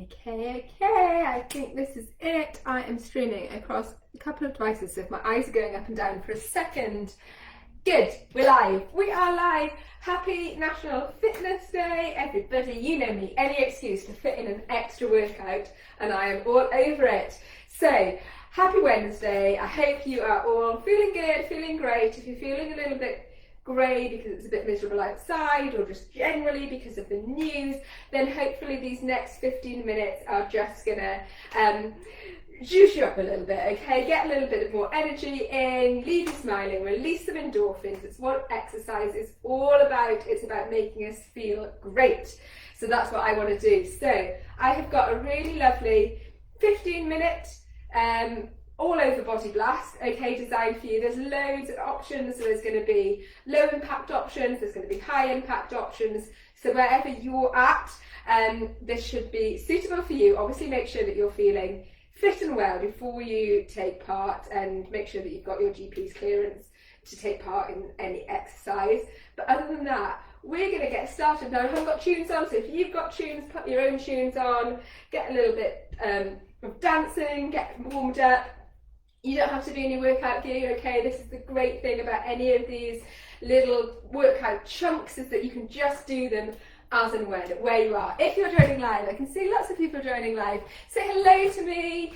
Okay, I think this is it. I am streaming across a couple of devices, so if my eyes are going up and down for a second. Good, we're live. We are live. Happy National Fitness Day, everybody. You know me, any excuse to fit in an extra workout, and I am all over it. So, happy Wednesday. I hope you are all feeling good, feeling great. If you're feeling a little bit grey because it's a bit miserable outside, or just generally because of the news, then hopefully these next 15 minutes are just gonna juice you up a little bit, okay? Get a little bit more energy in, leave you smiling, release some endorphins. It's what exercise is all about. It's about making us feel great. So that's what I want to do. So I have got a really lovely 15-minute all over body blast, okay, designed for you. There's loads of options. So there's going to be low impact options, there's going to be high impact options. So wherever you're at, this should be suitable for you. Obviously make sure that you're feeling fit and well before you take part, and make sure that you've got your GP's clearance to take part in any exercise. But other than that, we're going to get started. Now I haven't got tunes on, so if you've got tunes, put your own tunes on, get a little bit of dancing, get warmed up. You don't have to do any workout gear, okay? This is the great thing about any of these little workout chunks, is that you can just do them as and when, where you are. If you're joining live, I can see lots of people joining live. Say hello to me.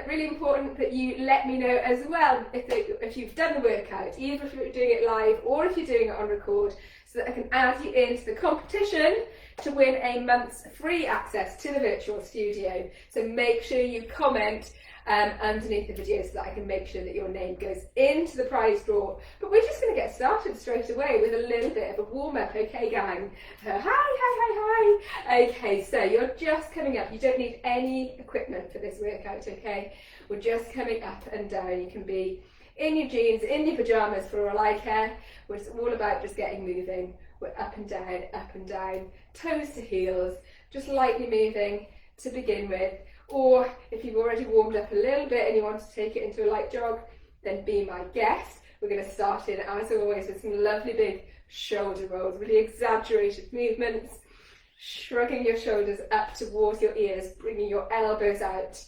Really important that you let me know as well if you've done the workout, either if you're doing it live or if you're doing it on record, so that I can add you into the competition to win a month's free access to the virtual studio. So make sure you comment underneath the video so that I can make sure that your name goes into the prize draw. But we're just going to get started straight away with a little bit of a warm-up, okay gang? Hi. Okay, so you're just coming up. You don't need any equipment for this workout, okay? We're just coming up and down. You can be in your jeans, in your pyjamas for all I care. It's all about just getting moving. We're up and down, toes to heels, just lightly moving to begin with. Or if you've already warmed up a little bit and you want to take it into a light jog, then be my guest. We're going to start in, as always, with some lovely big shoulder rolls, really exaggerated movements, shrugging your shoulders up towards your ears, bringing your elbows out.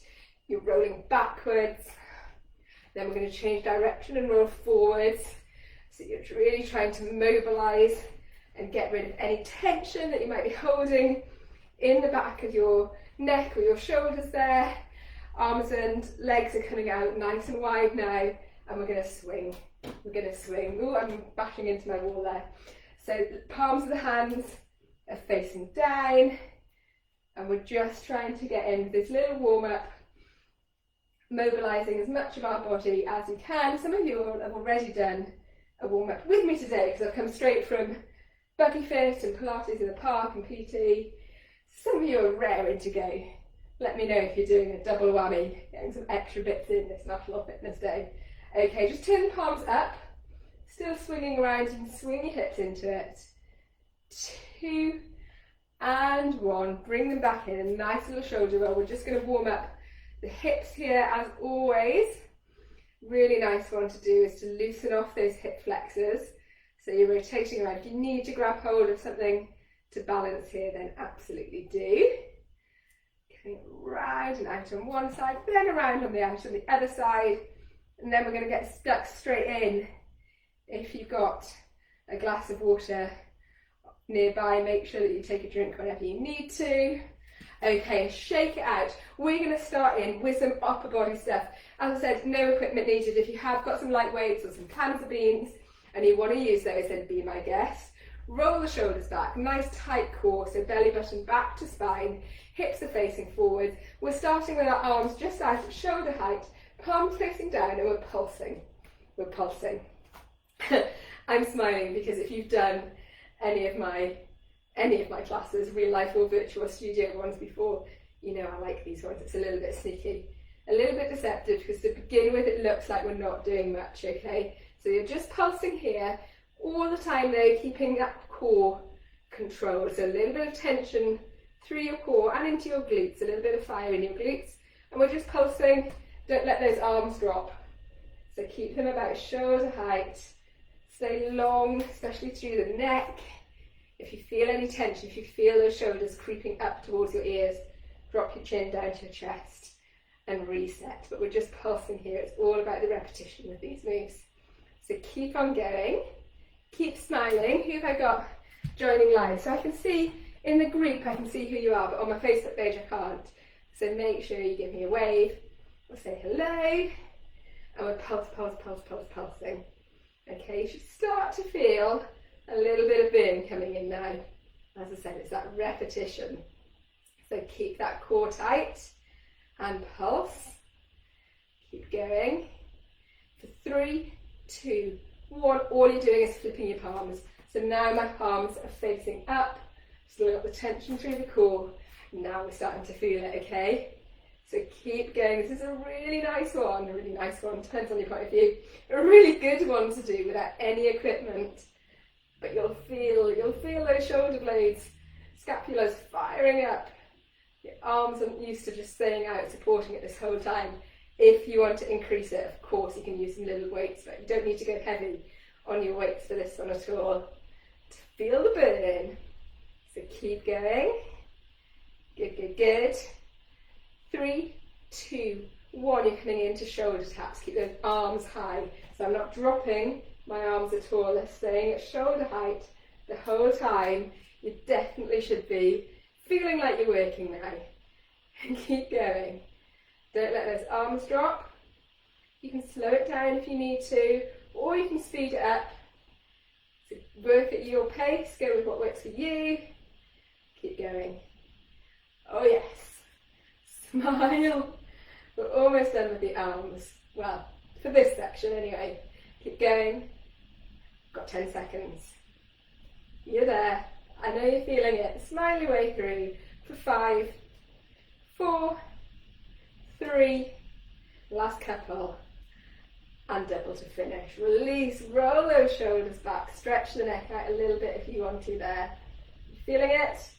You're rolling backwards. Then we're going to change direction and roll forwards. So you're really trying to mobilize and get rid of any tension that you might be holding in the back of your neck or your shoulders there. Arms and legs are coming out nice and wide now, and we're going to swing. Oh, I'm bashing into my wall there. So the palms of the hands are facing down, and we're just trying to get in this little warm-up, mobilizing as much of our body as we can. Some of you have already done a warm-up with me today, because I've come straight from Buggy Fit and Pilates in the park and PT. Some of you are raring to go. Let me know if you're doing a double whammy, getting some extra bits in this National Fitness Day. Okay, just turn the palms up, still swinging around. You can swing your hips into it. 2 and 1. Bring them back in, a nice little shoulder roll. We're just going to warm up the hips here as always. Really nice one to do is to loosen off those hip flexors. So you're rotating around. If you need to grab hold of something to balance here, then absolutely do. Coming round and out on one side, then around on the out on the other side, and then we're going to get stuck straight in. If you've got a glass of water nearby, make sure that you take a drink whenever you need to. Okay, shake it out. We're going to start in with some upper body stuff. As I said, no equipment needed. If you have got some light weights or some cans of beans and you want to use those, then be my guest. Roll the shoulders back, nice tight core, so belly button back to spine, hips are facing forward. We're starting with our arms just out at shoulder height, palms facing down, and we're pulsing. I'm smiling because if you've done any of my classes, real life or virtual studio ones before, you know I like these ones. It's a little bit sneaky, a little bit deceptive, because to begin with it looks like we're not doing much, okay? So you're just pulsing here. All the time though, keeping that core control. So a little bit of tension through your core and into your glutes, a little bit of fire in your glutes. And we're just pulsing, don't let those arms drop. So keep them about shoulder height. Stay long, especially through the neck. If you feel any tension, if you feel those shoulders creeping up towards your ears, drop your chin down to your chest and reset. But we're just pulsing here. It's all about the repetition of these moves. So keep on going, keep smiling. Who have I got joining live? So I can see in the group, I can see who you are, but on my Facebook page I can't. So make sure you give me a wave or say hello, and we're pulsing. Okay, you should start to feel a little bit of burn coming in now. As I said, it's that repetition. So keep that core tight and pulse. Keep going. For 3, 2, 1. All you're doing is flipping your palms. So now my palms are facing up. Still got the tension through the core. Now we're starting to feel it, okay? So keep going. This is a really nice one, depends on your point of view. A really good one to do without any equipment. But you'll feel those shoulder blades, scapulas firing up. Your arms aren't used to just staying out, supporting it this whole time. If you want to increase it, of course, you can use some little weights, but you don't need to go heavy on your weights for this one at all. To feel the burn. So keep going. Good. 3, 2, 1. You're coming into shoulder taps. Keep those arms high. So I'm not dropping my arms at all. They're staying at shoulder height the whole time. You definitely should be feeling like you're working now. And keep going. Don't let those arms drop. You can slow it down if you need to, or you can speed it up. So work at your pace. Go with what works for you. Keep going. Oh yes. Smile. We're almost done with the arms. Well, for this section anyway. Keep going. Got 10 seconds. You're there. I know you're feeling it. Smile your way through for 5, 4, 3, last couple, and double to finish. Release, roll those shoulders back, stretch the neck out a little bit if you want to there. You feeling it?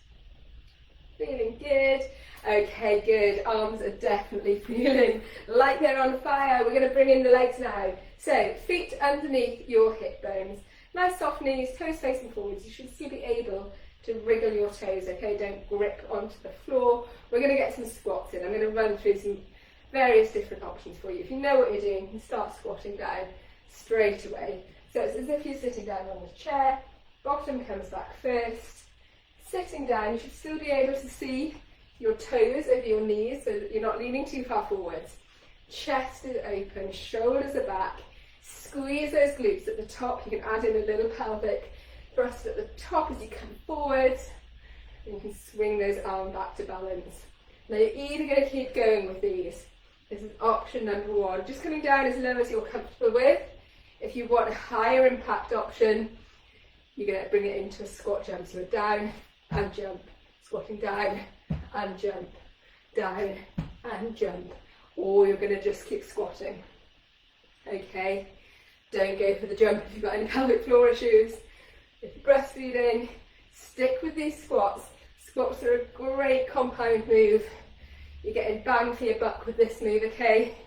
Feeling good? Okay, good. Arms are definitely feeling like they're on fire. We're going to bring in the legs now. So, feet underneath your hip bones. Nice soft knees, toes facing forwards. You should still be able to wriggle your toes, okay? Don't grip onto the floor. We're going to get some squats in. I'm going to run through some various different options for you. If you know what you're doing, you can start squatting down straight away. So it's as if you're sitting down on a chair, bottom comes back first. Sitting down, you should still be able to see your toes over your knees so that you're not leaning too far forwards. Chest is open, shoulders are back. Squeeze those glutes at the top. You can add in a little pelvic thrust at the top as you come forwards. And you can swing those arms back to balance. Now you're either going to keep going with these. This is option number 1. Just coming down as low as you're comfortable with. If you want a higher impact option, you're going to bring it into a squat jump. So down and jump, squatting down and jump, down and jump. Or you're going to just keep squatting. Okay, don't go for the jump if you've got any pelvic floor issues. If you're breastfeeding, stick with these squats. Squats are a great compound move. You're getting bang for your buck with this move, okay?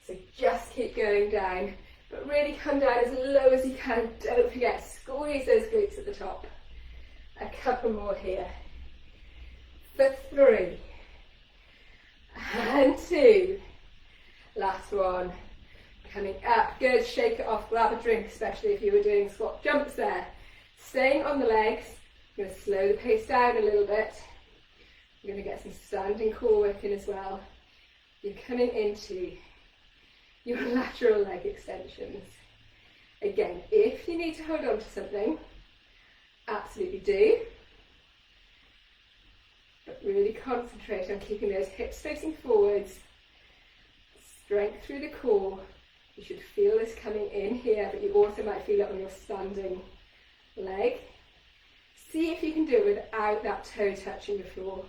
So just keep going down, but really come down as low as you can. Don't forget, squeeze those glutes at the top. A couple more here. For 3, and 2. Last one. Coming up, good, shake it off, grab a drink, especially if you were doing squat jumps there. Staying on the legs, I'm going to slow the pace down a little bit. You're going to get some standing core work in as well. You're coming into your lateral leg extensions. Again, if you need to hold on to something, absolutely do. But really concentrate on keeping those hips facing forwards. Strength through the core. You should feel this coming in here, but you also might feel it on your standing leg. See if you can do it without that toe touching the floor.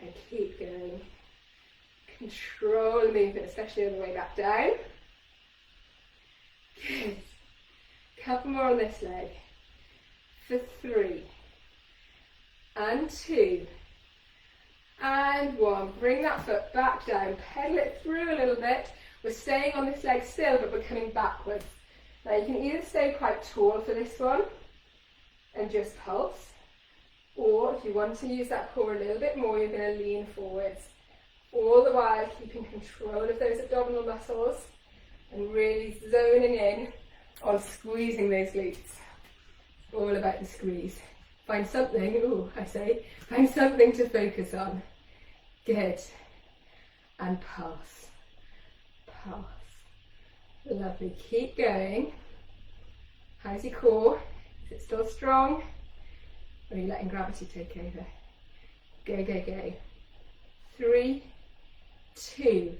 And keep going. Control the movement, especially on the way back down. Good. Couple more on this leg. For 3, and 2, and 1. Bring that foot back down. Pedal it through a little bit. We're staying on this leg still, but we're coming backwards. Now you can either stay quite tall for this one and just pulse, or if you want to use that core a little bit more, you're going to lean forwards, all the while keeping control of those abdominal muscles and really zoning in on squeezing those glutes. All about the squeeze. Find something, find something to focus on. Good. And pulse. Pulse. Lovely. Keep going. How's your core? Is it still strong? Or are you letting gravity take over? Go, go, go. 3, 2,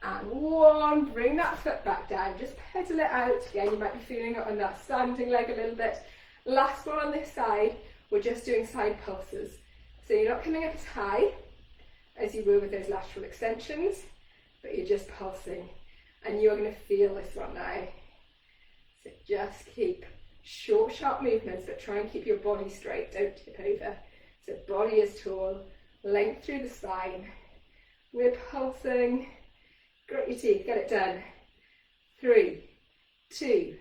and 1. Bring that foot back down. Just pedal it out. Again, you might be feeling it on that standing leg a little bit. Last one on this side, we're just doing side pulses. So you're not coming up as high as you will with those lateral extensions, but you're just pulsing. And you're going to feel this one now. So just keep short, sharp movements, but try and keep your body straight. Don't tip over. So body is tall, length through the spine. We're pulsing. Grit your teeth, get it done. 3, 2,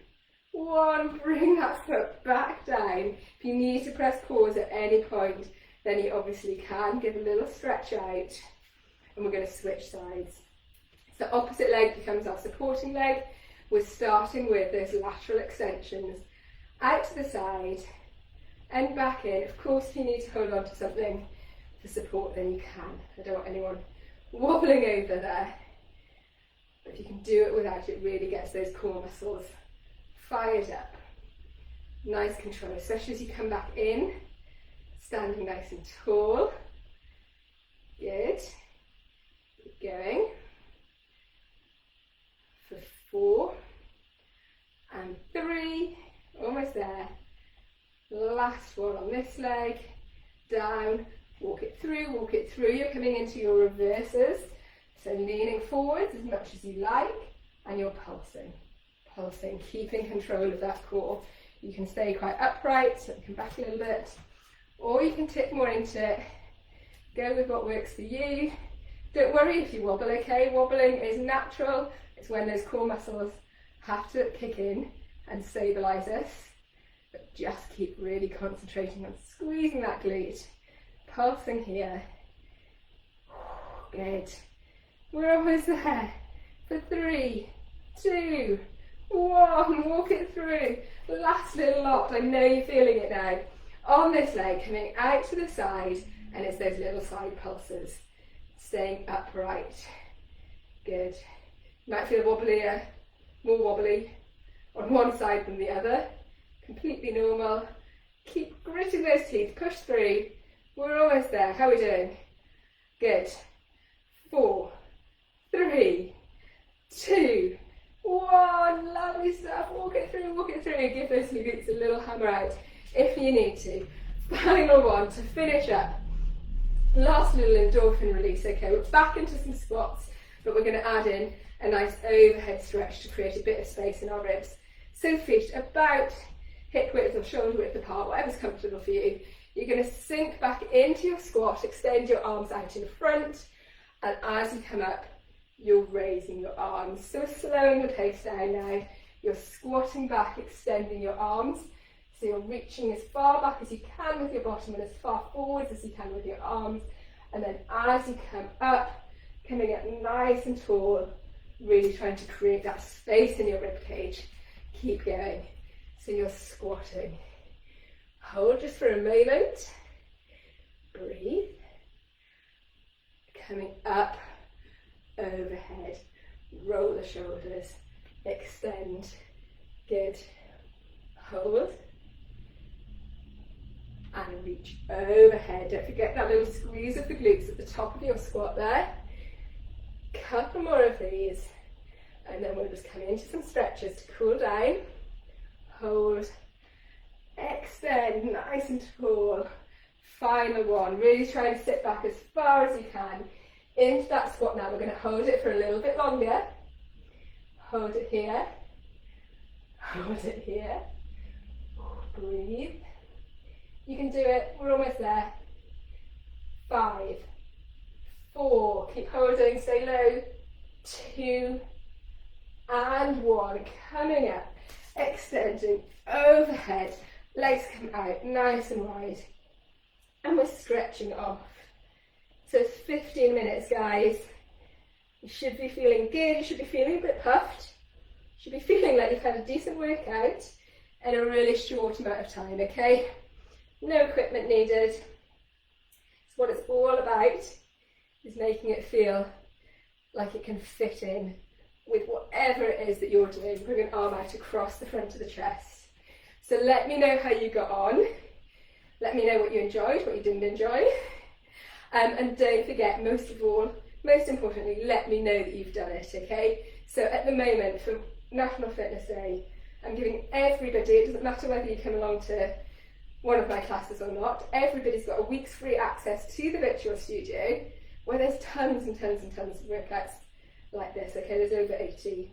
1. Bring that foot back down. If you need to press pause at any point, then you obviously can. Give a little stretch out. And we're going to switch sides. So opposite leg becomes our supporting leg. We're starting with those lateral extensions. Out to the side and back in. Of course, if you need to hold on to something for support, then you can. I don't want anyone wobbling over there. But if you can do it without, it really gets those core muscles fired up. Nice control, especially as you come back in. Standing nice and tall. Good. Keep going. For 4 and 3. Almost there. Last one on this leg. Down. Walk it through, walk it through. You're coming into your reverses. So leaning forwards as much as you like. And you're pulsing. Pulsing, keeping control of that core. You can stay quite upright, so come back a little bit. Or you can tip more into it. Go with what works for you. Don't worry if you wobble, okay? Wobbling is natural. It's when those core muscles have to kick in and stabilise us. But just keep really concentrating on squeezing that glute. Pulsing here. Good. We're almost there. For 3, 2, 1. Walk it through. Last little lot. I know you're feeling it now. On this leg, coming out to the side, and it's those little side pulses. Staying upright. Good. You might feel wobblier, more wobbly on one side than the other. Completely normal. Keep gritting those teeth. Push through. We're almost there. How are we doing? Good. 4, 3, 2, 1. Lovely stuff. Walk it through, walk it through. Give those glutes a little hammer out if you need to. Final one to finish up. Last little endorphin release. Okay, we're back into some squats, but we're going to add in a nice overhead stretch to create a bit of space in our ribs. So feet about hip width or shoulder width apart, whatever's comfortable for you. You're going to sink back into your squat, extend your arms out in front, and as you come up, you're raising your arms. So we're slowing the pace down now. You're squatting back, extending your arms. So you're reaching as far back as you can with your bottom and as far forwards as you can with your arms. And then as you come up, coming up nice and tall, really trying to create that space in your rib cage. Keep going. So you're squatting. Hold just for a moment. Breathe. Coming up, overhead. Roll the shoulders. Extend. Good. Hold. And reach overhead. Don't forget that little squeeze of the glutes at the top of your squat there. Couple more of these. And then we'll just come into some stretches to cool down. Hold. Extend, nice and tall. Final one. Really try to sit back as far as you can into that squat now. We're going to hold it for a little bit longer. Hold it here. Hold it here. Breathe. You can do it. We're almost there. 5, 4. Keep holding. Stay low. 2 and 1. Coming up. Extending overhead. Legs come out nice and wide. And we're almost stretching off. So 15 minutes, guys. You should be feeling good, you should be feeling a bit puffed. You should be feeling like you've had a decent workout in a really short amount of time, okay? No equipment needed. So what it's all about is making it feel like it can fit in with whatever it is that you're doing. Bring an arm out across the front of the chest. So let me know how you got on. Let me know what you enjoyed, what you didn't enjoy. And don't forget, most of all, most importantly, let me know that you've done it, okay? So at the moment, for National Fitness Day, I'm giving everybody, it doesn't matter whether you come along to one of my classes or not, everybody's got a week's free access to the virtual studio, where there's tons and tons and tons of workouts like this, okay? There's over 80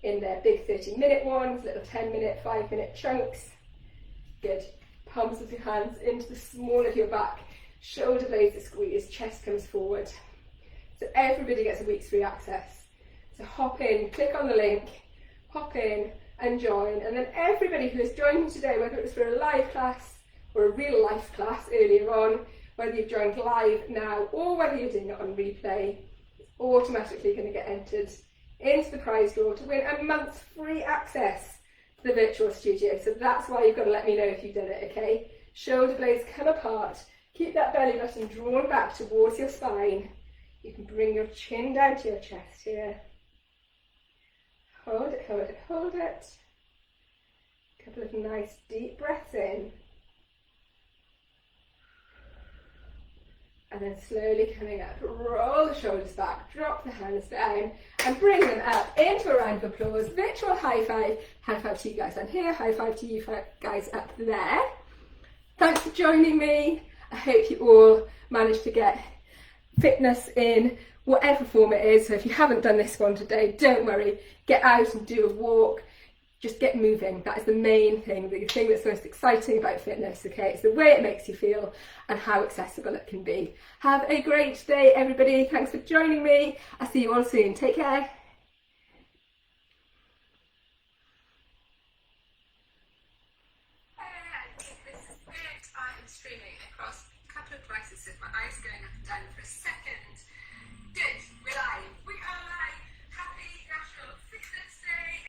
in there, big 30-minute ones, little 10-minute, 5-minute chunks. Good. Palms of your hands into the small of your back, shoulder blades are squeezed, chest comes forward. So everybody gets a week's free access. So hop in, click on the link, hop in and join. And then everybody who has joined today, whether it was for a live class or a real life class earlier on, whether you've joined live now or whether you're doing it on replay, it's automatically going to get entered into the prize draw to win a month's free access to the virtual studio. So that's why you've got to let me know if you've done it, okay? Shoulder blades come apart. Keep that belly button drawn back towards your spine. You can bring your chin down to your chest here. Hold it, hold it, hold it. A couple of nice deep breaths in. And then slowly coming up, roll the shoulders back, drop the hands down, and bring them up into a round of applause. Virtual high five to you guys down here, high five to you guys up there. Thanks for joining me. I hope you all managed to get fitness in whatever form it is. So if you haven't done this one today, don't worry, get out and do a walk. Just get moving. That is the main thing, the thing that's most exciting about fitness, okay? It's the way it makes you feel and how accessible it can be. Have a great day, everybody. Thanks for joining me. I'll see you all soon. Take care.